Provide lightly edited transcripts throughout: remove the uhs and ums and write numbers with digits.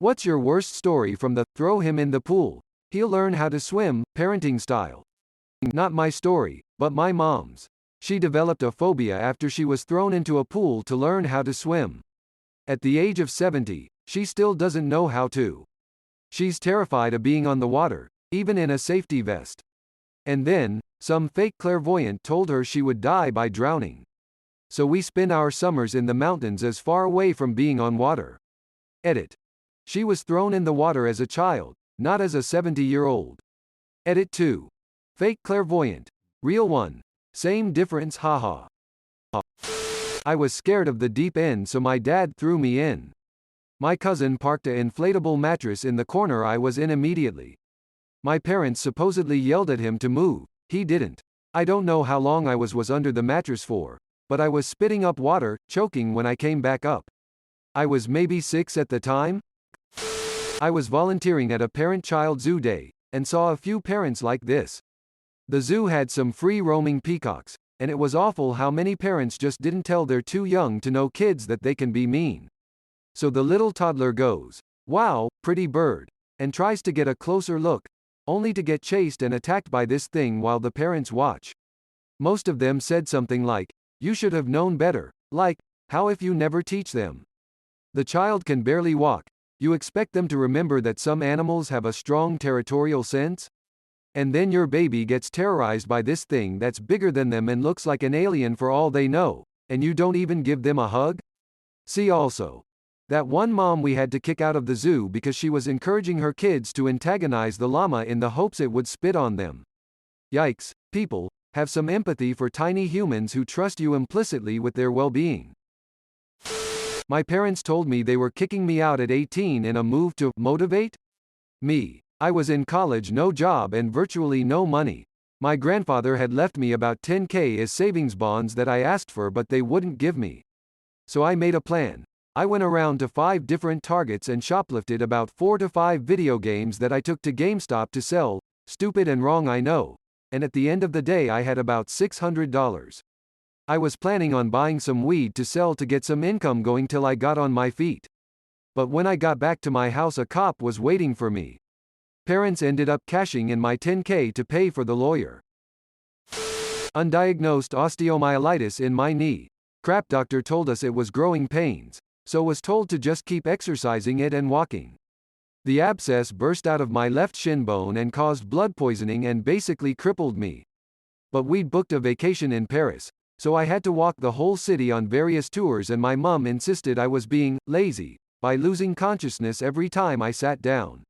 What's your worst story from the throw him in the pool, he'll learn how to swim parenting style? Not my story, but my mom's. She developed a phobia after she was thrown into a pool to learn how to swim. At the age of 70, she still doesn't know how to. She's terrified of being on the water, even in a safety vest. And then, some fake clairvoyant told her she would die by drowning. So we spend our summers in the mountains as far away from being on water. Edit. She was thrown in the water as a child, not as a 70-year-old. Edit 2. Fake clairvoyant. Real one. Same difference, haha. I was scared of the deep end, so my dad threw me in. My cousin parked an inflatable mattress in the corner I was in immediately. My parents supposedly yelled at him to move. He didn't. I don't know how long I was under the mattress for, but I was spitting up water, choking when I came back up. I was maybe 6 at the time. I was volunteering at a parent-child zoo day, and saw a few parents like this. The zoo had some free-roaming peacocks, and it was awful how many parents just didn't tell their too young to know kids that they can be mean. So the little toddler goes, "Wow, pretty bird," and tries to get a closer look, only to get chased and attacked by this thing while the parents watch. Most of them said something like, "You should have known better," like, "How if you never teach them?" The child can barely walk. You expect them to remember that some animals have a strong territorial sense? And then your baby gets terrorized by this thing that's bigger than them and looks like an alien for all they know, and you don't even give them a hug? See also. That one mom we had to kick out of the zoo because she was encouraging her kids to antagonize the llama in the hopes it would spit on them. Yikes, people, have some empathy for tiny humans who trust you implicitly with their well-being. My parents told me they were kicking me out at 18 in a move to motivate me. I was in college, no job and virtually no money. My grandfather had left me about $10,000 as savings bonds that I asked for but they wouldn't give me. So I made a plan. I went around to 5 different Targets and shoplifted about 4 to 5 video games that I took to GameStop to sell. Stupid and wrong, I know. And at the end of the day I had about $600. I was planning on buying some weed to sell to get some income going till I got on my feet. But when I got back to my house a cop was waiting for me. Parents ended up cashing in my $10,000 to pay for the lawyer. Undiagnosed osteomyelitis in my knee. Crap, doctor told us it was growing pains, so was told to just keep exercising it and walking. The abscess burst out of my left shin bone and caused blood poisoning and basically crippled me. But we'd booked a vacation in Paris, so I had to walk the whole city on various tours and my mum insisted I was being lazy by losing consciousness every time I sat down.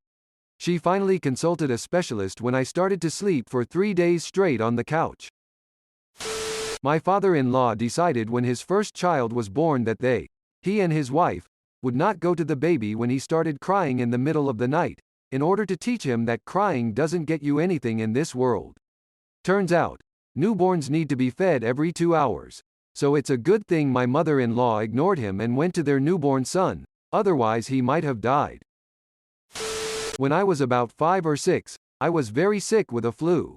She finally consulted a specialist when I started to sleep for 3 days straight on the couch. My father-in-law decided when his first child was born that he and his wife, would not go to the baby when he started crying in the middle of the night, in order to teach him that crying doesn't get you anything in this world. Turns out, newborns need to be fed every 2 hours. So it's a good thing my mother-in-law ignored him and went to their newborn son, otherwise he might have died. When I was about 5 or 6, I was very sick with a flu.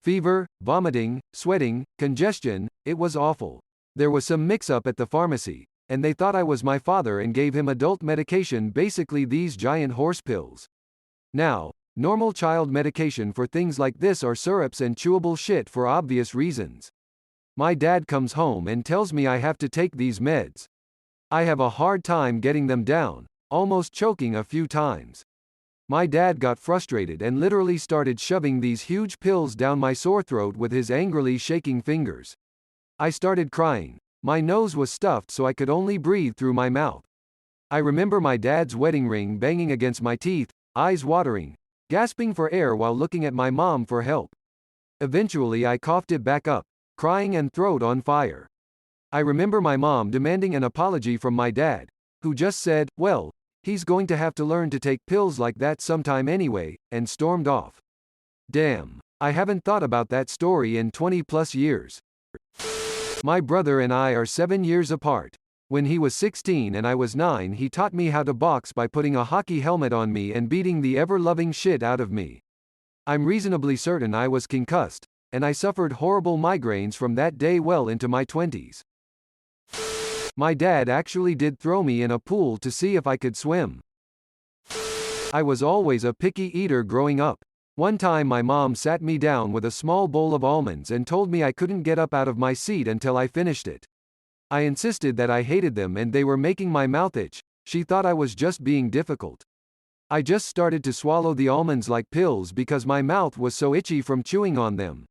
Fever, vomiting, sweating, congestion, it was awful. There was some mix-up at the pharmacy, and they thought I was my father and gave him adult medication, basically these giant horse pills. Now, normal child medication for things like this are syrups and chewable shit for obvious reasons. My dad comes home and tells me I have to take these meds. I have a hard time getting them down, almost choking a few times. My dad got frustrated and literally started shoving these huge pills down my sore throat with his angrily shaking fingers. I started crying. My nose was stuffed so I could only breathe through my mouth. I remember my dad's wedding ring banging against my teeth, eyes watering, gasping for air while looking at my mom for help. Eventually I coughed it back up, crying and throat on fire. I remember my mom demanding an apology from my dad, who just said, "Well, he's going to have to learn to take pills like that sometime anyway," and stormed off. Damn, I haven't thought about that story in 20 plus years. My brother and I are 7 years apart. When he was 16 and I was 9, he taught me how to box by putting a hockey helmet on me and beating the ever-loving shit out of me. I'm reasonably certain I was concussed, and I suffered horrible migraines from that day well into my 20s. My dad actually did throw me in a pool to see if I could swim. I was always a picky eater growing up. One time my mom sat me down with a small bowl of almonds and told me I couldn't get up out of my seat until I finished it. I insisted that I hated them and they were making my mouth itch. She thought I was just being difficult. I just started to swallow the almonds like pills because my mouth was so itchy from chewing on them.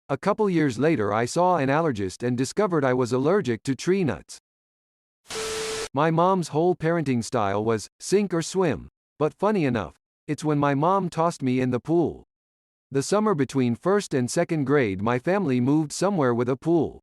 A couple years later I saw an allergist and discovered I was allergic to tree nuts. My mom's whole parenting style was sink or swim. But funny enough, it's when my mom tossed me in the pool. The summer between first and second grade my family moved somewhere with a pool.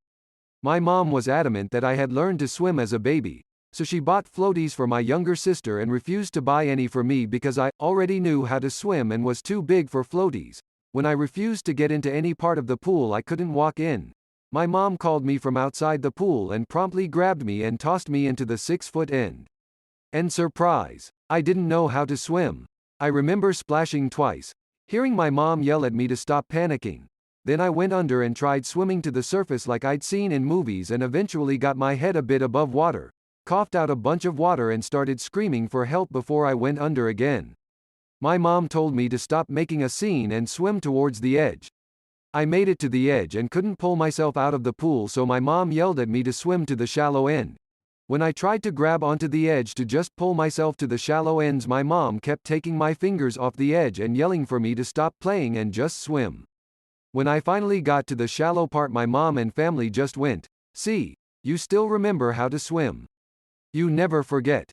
My mom was adamant that I had learned to swim as a baby, so she bought floaties for my younger sister and refused to buy any for me because I already knew how to swim and was too big for floaties. When I refused to get into any part of the pool I couldn't walk in. My mom called me from outside the pool and promptly grabbed me and tossed me into the 6-foot end. And surprise, I didn't know how to swim. I remember splashing twice, hearing my mom yell at me to stop panicking. Then I went under and tried swimming to the surface like I'd seen in movies and eventually got my head a bit above water, coughed out a bunch of water and started screaming for help before I went under again. My mom told me to stop making a scene and swim towards the edge. I made it to the edge and couldn't pull myself out of the pool, so my mom yelled at me to swim to the shallow end. When I tried to grab onto the edge to just pull myself to the shallow ends, my mom kept taking my fingers off the edge and yelling for me to stop playing and just swim. When I finally got to the shallow part, my mom and family just went, "See, you still remember how to swim. You never forget."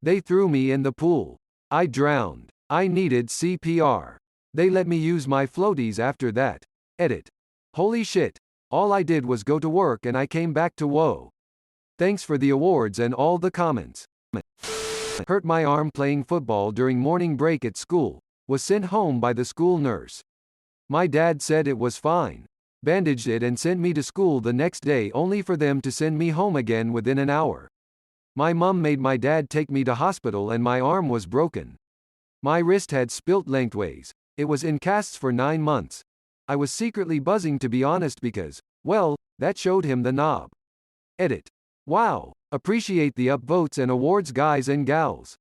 They threw me in the pool. I drowned. I needed CPR. They let me use my floaties after that. Edit. Holy shit. All I did was go to work and I came back to whoa. Thanks for the awards and all the comments. Hurt my arm playing football during morning break at school. Was sent home by the school nurse. My dad said it was fine. Bandaged it and sent me to school the next day, only for them to send me home again within an hour. My mom made my dad take me to hospital and my arm was broken. My wrist had spilt lengthways. It was in casts for 9 months. I was secretly buzzing, to be honest, because, well, that showed him the knob. Edit. Wow. Appreciate the upvotes and awards, guys and gals.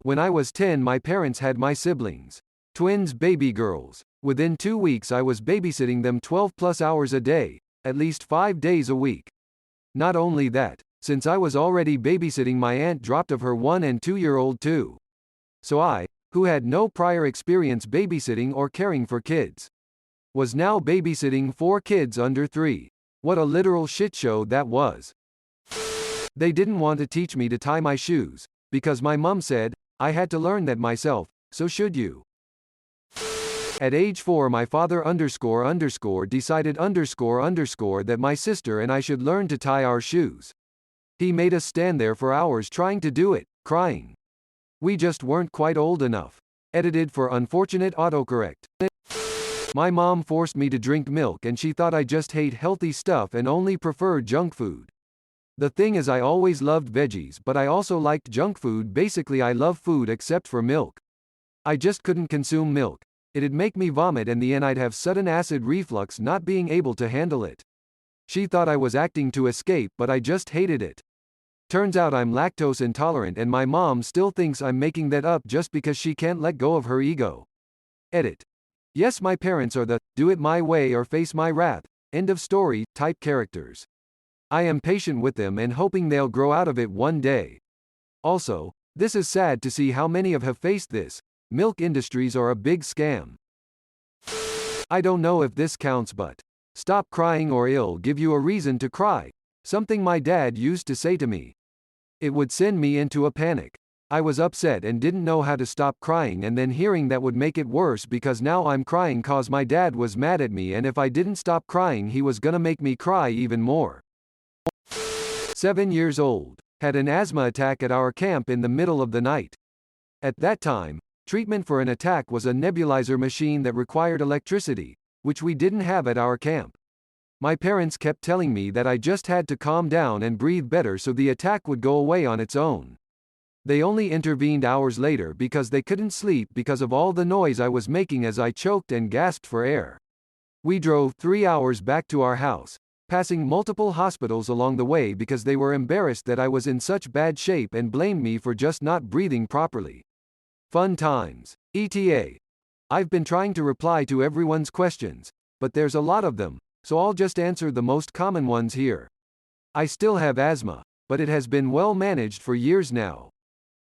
When I was 10, my parents had my siblings. Twins, baby girls. Within 2 weeks I was babysitting them 12+ hours a day, at least 5 days a week. Not only that, since I was already babysitting, my aunt dropped of her 1 and 2-year-old too. So I, who had no prior experience babysitting or caring for kids, was now babysitting 4 kids under 3. What a literal shit show that was. They didn't want to teach me to tie my shoes, because my mom said, I had to learn that myself, so should you. At age 4 my father decided that my sister and I should learn to tie our shoes. He made us stand there for hours trying to do it, crying. We just weren't quite old enough. Edited for unfortunate autocorrect. My mom forced me to drink milk and she thought I just hate healthy stuff and only preferred junk food. The thing is, I always loved veggies, but I also liked junk food. Basically I love food except for milk. I just couldn't consume milk. It'd make me vomit and then I'd have sudden acid reflux, not being able to handle it. She thought I was acting to escape, but I just hated it. Turns out I'm lactose intolerant and my mom still thinks I'm making that up just because she can't let go of her ego. Edit. Yes, my parents are the do it my way or face my wrath, end of story type characters. I am patient with them and hoping they'll grow out of it one day. Also, this is sad to see how many have faced this. Milk industries are a big scam. I don't know if this counts, but stop crying or it'll give you a reason to cry. Something my dad used to say to me. It would send me into a panic. I was upset and didn't know how to stop crying, and then hearing that would make it worse because now I'm crying cause my dad was mad at me and if I didn't stop crying he was gonna make me cry even more. 7 years old. Had an asthma attack at our camp in the middle of the night. At that time, treatment for an attack was a nebulizer machine that required electricity, which we didn't have at our camp. My parents kept telling me that I just had to calm down and breathe better so the attack would go away on its own. They only intervened hours later because they couldn't sleep because of all the noise I was making as I choked and gasped for air. We drove 3 hours back to our house, passing multiple hospitals along the way because they were embarrassed that I was in such bad shape and blamed me for just not breathing properly. Fun times. ETA. I've been trying to reply to everyone's questions, but there's a lot of them, so I'll just answer the most common ones here. I still have asthma, but it has been well managed for years now.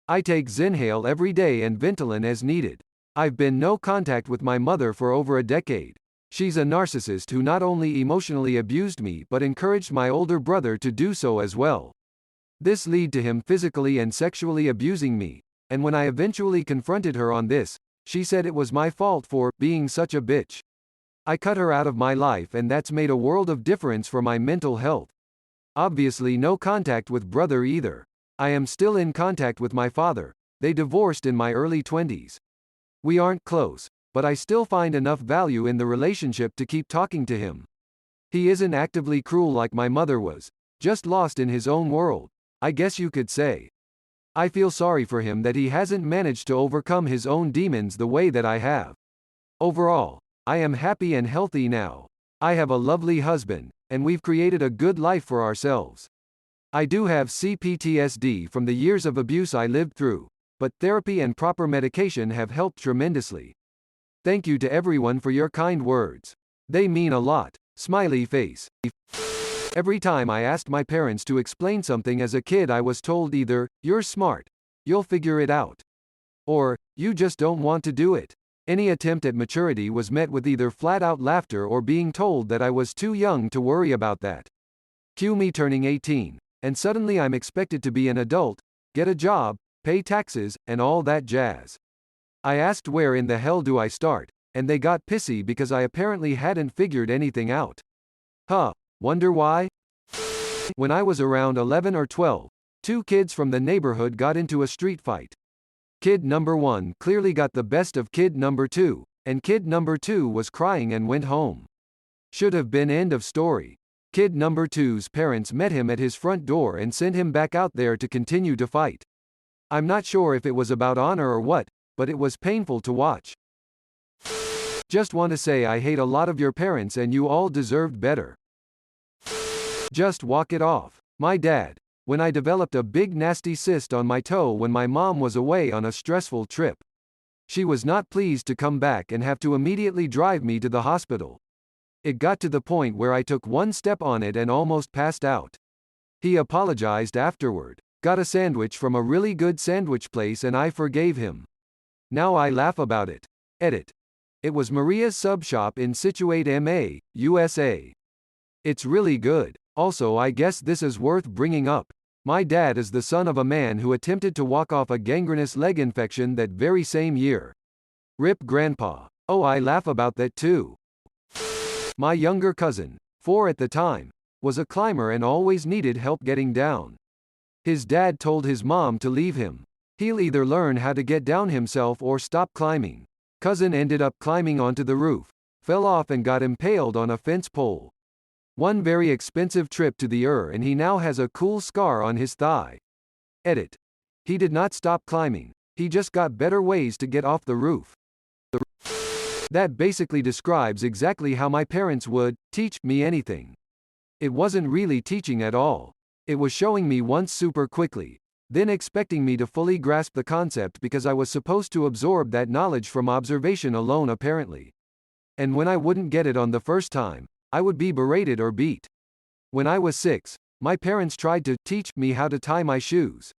I take Zinhale every day and Ventolin as needed. I've been no contact with my mother for over a decade. She's a narcissist who not only emotionally abused me but encouraged my older brother to do so as well. This led to him physically and sexually abusing me, and when I eventually confronted her on this, she said it was my fault for being such a bitch. I cut her out of my life, and that's made a world of difference for my mental health. Obviously no contact with brother either. I am still in contact with my father. They divorced in my early 20s. We aren't close, but I still find enough value in the relationship to keep talking to him. He isn't actively cruel like my mother was, just lost in his own world, I guess you could say. I feel sorry for him that he hasn't managed to overcome his own demons the way that I have. Overall, I am happy and healthy now. I have a lovely husband, and we've created a good life for ourselves. I do have CPTSD from the years of abuse I lived through, but therapy and proper medication have helped tremendously. Thank you to everyone for your kind words. They mean a lot. Smiley face. Every time I asked my parents to explain something as a kid, I was told either, "You're smart, you'll figure it out," or, "You just don't want to do it." Any attempt at maturity was met with either flat-out laughter or being told that I was too young to worry about that. Cue me turning 18, and suddenly I'm expected to be an adult, get a job, pay taxes, and all that jazz. I asked where in the hell do I start, and they got pissy because I apparently hadn't figured anything out. Wonder why? When I was around 11 or 12, two kids from the neighborhood got into a street fight. Kid number 1 clearly got the best of kid number 2, and kid number 2 was crying and went home. Should have been end of story. Kid number 2's parents met him at his front door and sent him back out there to continue to fight. I'm not sure if it was about honor or what, but it was painful to watch. Just want to say I hate a lot of your parents and you all deserved better. Just walk it off. My dad. When I developed a big nasty cyst on my toe when my mom was away on a stressful trip. She was not pleased to come back and have to immediately drive me to the hospital. It got to the point where I took one step on it and almost passed out. He apologized afterward, got a sandwich from a really good sandwich place, and I forgave him. Now I laugh about it. Edit. It was Maria's Sub Shop in Scituate, MA, USA. It's really good. Also, I guess this is worth bringing up. My dad is the son of a man who attempted to walk off a gangrenous leg infection that very same year. Rip Grandpa. Oh, I laugh about that too. My younger cousin, 4 at the time, was a climber and always needed help getting down. His dad told his mom to leave him. He'll either learn how to get down himself or stop climbing. Cousin ended up climbing onto the roof, fell off and got impaled on a fence pole. One very expensive trip to the and he now has a cool scar on his thigh. Edit. He did not stop climbing, he just got better ways to get off the roof. That basically describes exactly how my parents would teach me anything. It wasn't really teaching at all. It was showing me once super quickly, then expecting me to fully grasp the concept because I was supposed to absorb that knowledge from observation alone apparently. And when I wouldn't get it on the first time, I would be berated or beat. When I was 6, my parents tried to teach me how to tie my shoes.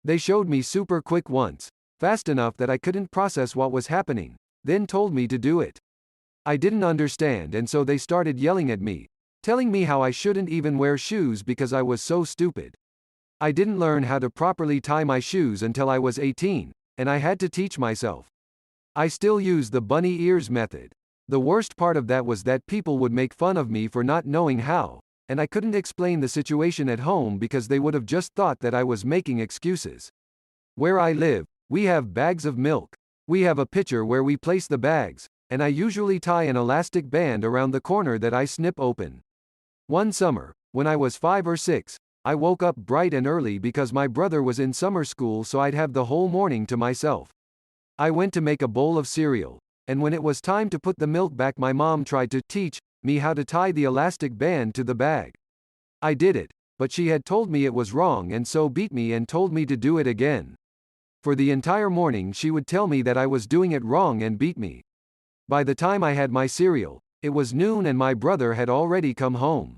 They showed me super quick once, fast enough that I couldn't process what was happening, then told me to do it. I didn't understand, and so they started yelling at me, telling me how I shouldn't even wear shoes because I was so stupid. I didn't learn how to properly tie my shoes until I was 18, and I had to teach myself. I still use the bunny ears method. The worst part of that was that people would make fun of me for not knowing how, and I couldn't explain the situation at home because they would have just thought that I was making excuses. Where I live, we have bags of milk. We have a pitcher where we place the bags, and I usually tie an elastic band around the corner that I snip open. One summer, when I was 5 or 6, I woke up bright and early because my brother was in summer school, so I'd have the whole morning to myself. I went to make a bowl of cereal, and when it was time to put the milk back, my mom tried to teach me how to tie the elastic band to the bag. I did it, but she had told me it was wrong and so beat me and told me to do it again. For the entire morning she would tell me that I was doing it wrong and beat me. By the time I had my cereal, it was noon and my brother had already come home.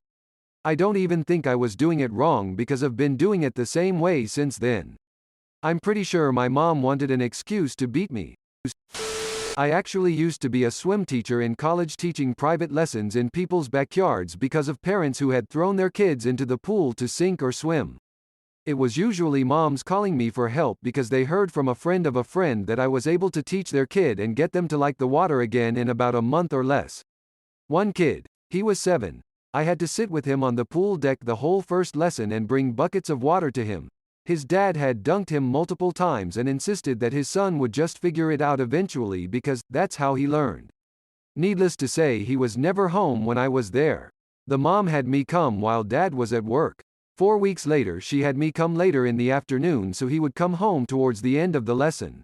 I don't even think I was doing it wrong because I've been doing it the same way since then. I'm pretty sure my mom wanted an excuse to beat me. I actually used to be a swim teacher in college teaching private lessons in people's backyards because of parents who had thrown their kids into the pool to sink or swim. It was usually moms calling me for help because they heard from a friend of a friend that I was able to teach their kid and get them to like the water again in about a month or less. One kid, he was 7. I had to sit with him on the pool deck the whole first lesson and bring buckets of water to him. His dad had dunked him multiple times and insisted that his son would just figure it out eventually because that's how he learned. Needless to say, he was never home when I was there. The mom had me come while dad was at work. 4 weeks later, she had me come later in the afternoon so he would come home towards the end of the lesson.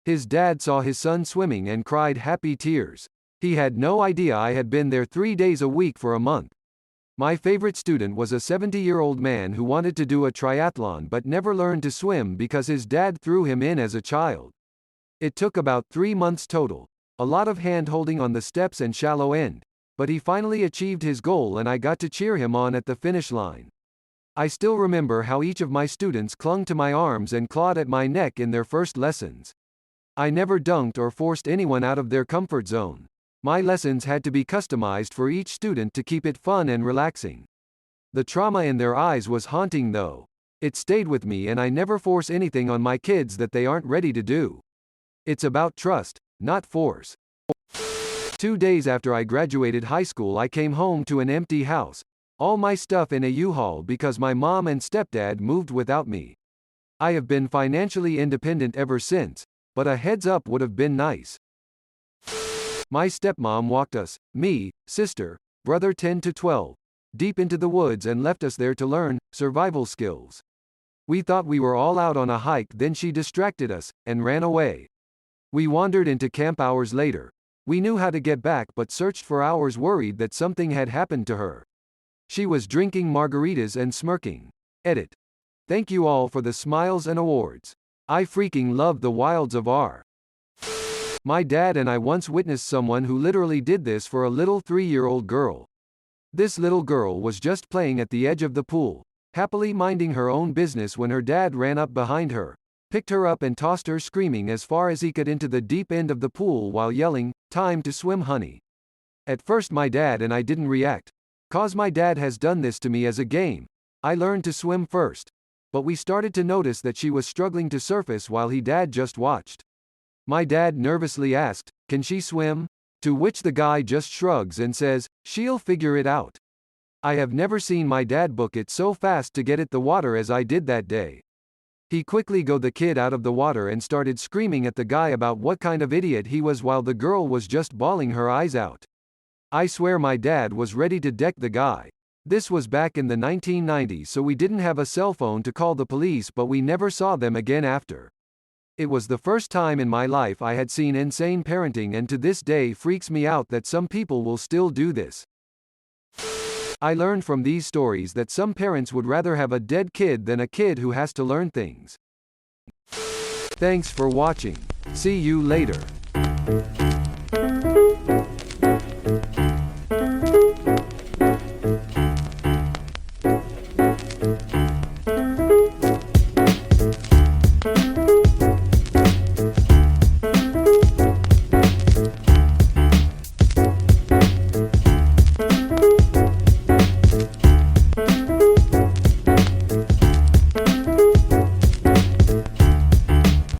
His dad saw his son swimming and cried happy tears. He had no idea I had been there 3 days a week for a month. My favorite student was a 70-year-old man who wanted to do a triathlon but never learned to swim because his dad threw him in as a child. It took about 3 months total, a lot of hand-holding on the steps and shallow end, but he finally achieved his goal and I got to cheer him on at the finish line. I still remember how each of my students clung to my arms and clawed at my neck in their first lessons. I never dunked or forced anyone out of their comfort zone. My lessons had to be customized for each student to keep it fun and relaxing. The trauma in their eyes was haunting though. It stayed with me and I never force anything on my kids that they aren't ready to do. It's about trust, not force. 2 days after I graduated high school, I came home to an empty house. All my stuff in a U-Haul because my mom and stepdad moved without me. I have been financially independent ever since, but a heads up would have been nice. My stepmom walked us, me, sister, brother 10 to 12, deep into the woods and left us there to learn survival skills. We thought we were all out on a hike, then she distracted us and ran away. We wandered into camp hours later. We knew how to get back but searched for hours worried that something had happened to her. She was drinking margaritas and smirking. Edit. Thank you all for the smiles and awards. I freaking love the wilds of R. My dad and I once witnessed someone who literally did this for a little 3-year-old girl. This little girl was just playing at the edge of the pool, happily minding her own business when her dad ran up behind her, picked her up and tossed her screaming as far as he could into the deep end of the pool while yelling, "Time to swim, honey." At first my dad and I didn't react. 'Cause my dad has done this to me as a game. I learned to swim first. But we started to notice that she was struggling to surface while dad just watched. My dad nervously asked, "Can she swim?" To which the guy just shrugs and says, "She'll figure it out." I have never seen my dad book it so fast to get at the water as I did that day. He quickly got the kid out of the water and started screaming at the guy about what kind of idiot he was while the girl was just bawling her eyes out. I swear my dad was ready to deck the guy. This was back in the 1990s, so we didn't have a cell phone to call the police, but we never saw them again after. It was the first time in my life I had seen insane parenting, and to this day freaks me out that some people will still do this. I learned from these stories that some parents would rather have a dead kid than a kid who has to learn things. Thanks for watching. See you later.